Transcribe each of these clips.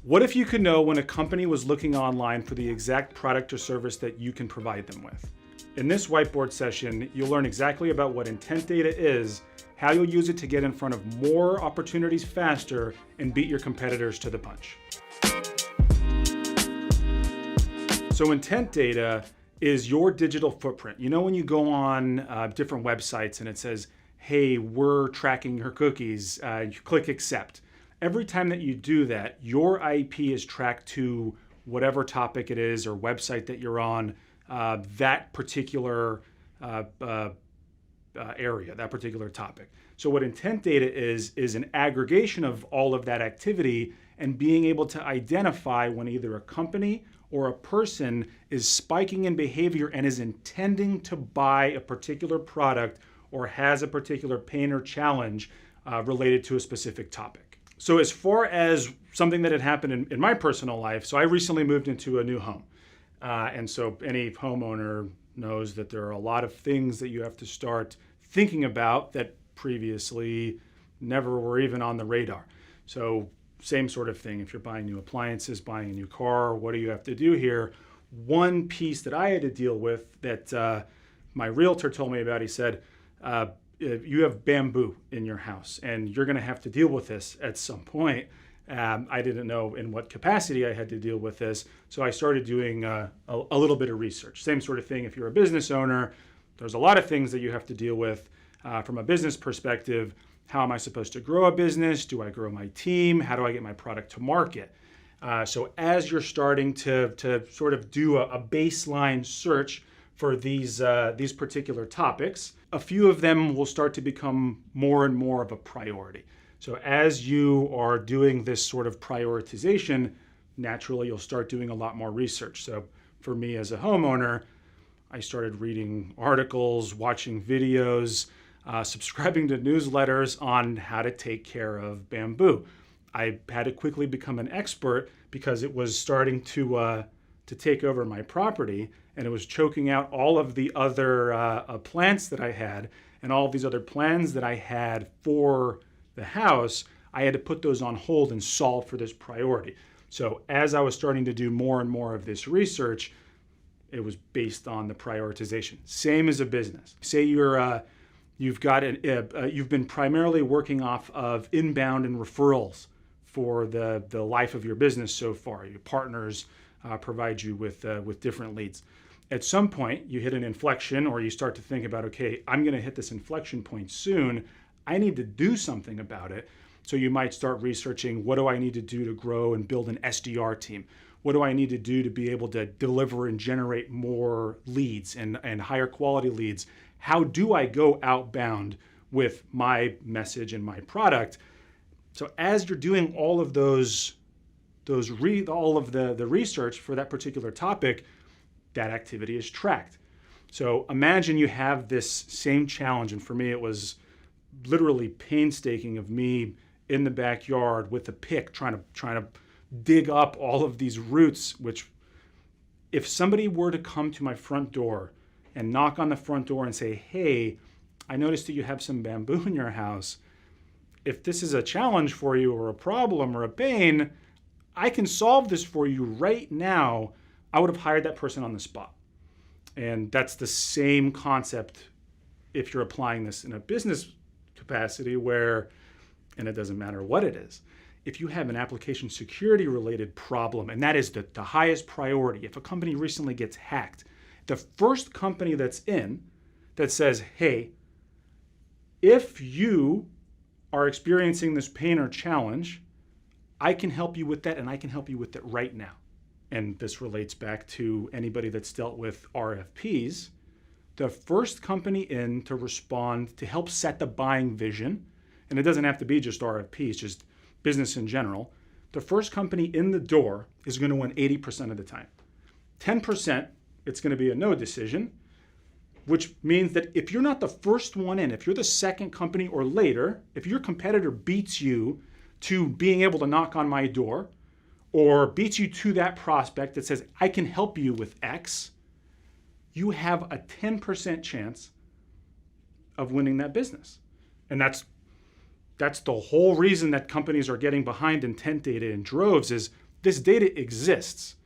What if you could know when a company was looking online for the exact product or service that you can provide them with? In this whiteboard session, you'll learn exactly about what intent data is, how you'll use it to get in front of more opportunities faster and beat your competitors to the punch. So intent data is your digital footprint. You know when you go on different websites and it says, hey, we're tracking your cookies, you click accept. Every time that you do that, your IP is tracked to whatever topic it is or website that you're on, that particular area, that particular topic. So what intent data is an aggregation of all of that activity and being able to identify when either a company or a person is spiking in behavior and is intending to buy a particular product or has a particular pain or challenge related to a specific topic. So as far as something that had happened in my personal life, so I recently moved into a new home. And so any homeowner knows that there are a lot of things that you have to start thinking about that previously never were even on the radar. So same sort of thing. If you're buying new appliances, buying a new car, what do you have to do here? One piece that I had to deal with that my realtor told me about, he said, you have bamboo in your house and you're going to have to deal with this at some point. I didn't know in what capacity I had to deal with this. So I started doing a little bit of research. Same sort of thing. If you're a business owner, there's a lot of things that you have to deal with from a business perspective. How am I supposed to grow a business? Do I grow my team? How do I get my product to market? So as you're starting to sort of do a baseline search for these particular topics, a few of them will start to become more and more of a priority. So as you are doing this sort of prioritization, naturally you'll start doing a lot more research. So for me as a homeowner, I started reading articles, watching videos, subscribing to newsletters on how to take care of bamboo. I had to quickly become an expert because it was starting to take over my property and it was choking out all of the other plants that I had and all of these other plans that I had for the house. I had to put those on hold and solve for this priority. So as I was starting to do more and more of this research, it was based on the prioritization. Same as a business. Say you've been primarily working off of inbound and referrals for the life of your business so far. Your partners provide you with different leads. At some point, you hit an inflection or you start to think about, okay, I'm going to hit this inflection point soon. I need to do something about it. So you might start researching, what do I need to do to grow and build an SDR team? What do I need to do to be able to deliver and generate more leads and higher quality leads? How do I go outbound with my message and my product? So as you're doing all of the research for that particular topic, that activity is tracked. So imagine you have this same challenge, and for me it was literally painstaking of me in the backyard with a pick trying to dig up all of these roots, which if somebody were to come to my front door and knock on the front door and say, hey, I noticed that you have some bamboo in your house. If this is a challenge for you or a problem or a pain, I can solve this for you right now. I would have hired that person on the spot. And that's the same concept if you're applying this in a business capacity where, and it doesn't matter what it is, if you have an application security related problem, and that is the highest priority, if a company recently gets hacked, the first company that's in that says, hey, if you are experiencing this pain or challenge, I can help you with that and I can help you with it right now. And this relates back to anybody that's dealt with RFPs. The first company in to respond to help set the buying vision, and it doesn't have to be just RFPs, just business in general, the first company in the door is going to win 80% of the time. 10%, it's going to be a no decision, which means that if you're not the first one in, if you're the second company or later, if your competitor beats you to being able to knock on my door or beats you to that prospect that says, I can help you with X, you have a 10% chance of winning that business. And that's the whole reason that companies are getting behind intent data in droves is this data exists.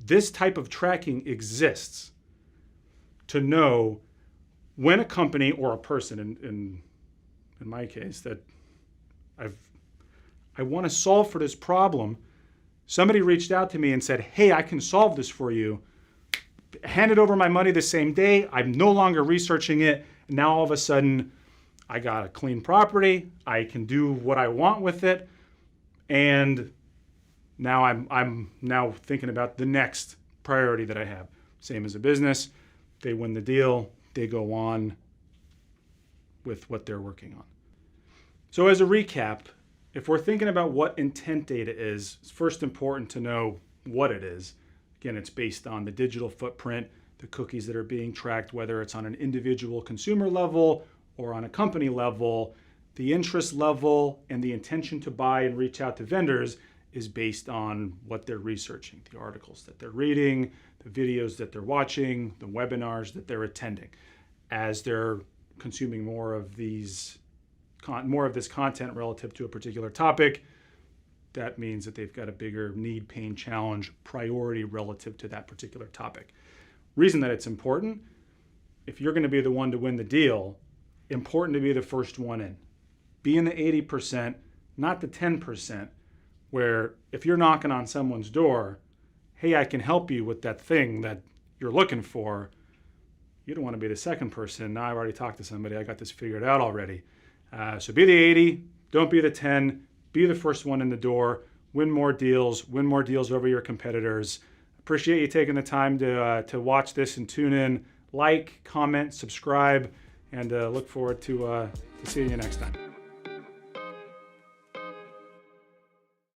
This type of tracking exists to know when a company or a person, in my case, that I want to solve for this problem. Somebody reached out to me and said, hey, I can solve this for you. Handed over my money the same day. I'm no longer researching it. Now all of a sudden, I got a clean property. I can do what I want with it. And now I'm now thinking about the next priority that I have. Same as a business. They win the deal. They go on with what they're working on. So as a recap, if we're thinking about what intent data is, it's first important to know what it is. Again, it's based on the digital footprint, the cookies that are being tracked, whether it's on an individual consumer level or on a company level. The interest level and the intention to buy and reach out to vendors is based on what they're researching, the articles that they're reading, the videos that they're watching, the webinars that they're attending. As they're consuming more of this content relative to a particular topic, that means that they've got a bigger need, pain, challenge, priority relative to that particular topic. Reason that it's important, if you're going to be the one to win the deal, important to be the first one in. Be in the 80%, not the 10%, where if you're knocking on someone's door, hey, I can help you with that thing that you're looking for, you don't want to be the second person. Now I've already talked to somebody, I got this figured out already. So be the 80, don't be the 10, be the first one in the door, win more deals over your competitors. Appreciate you taking the time to watch this and tune in. Like, comment, subscribe, and look forward to seeing you next time.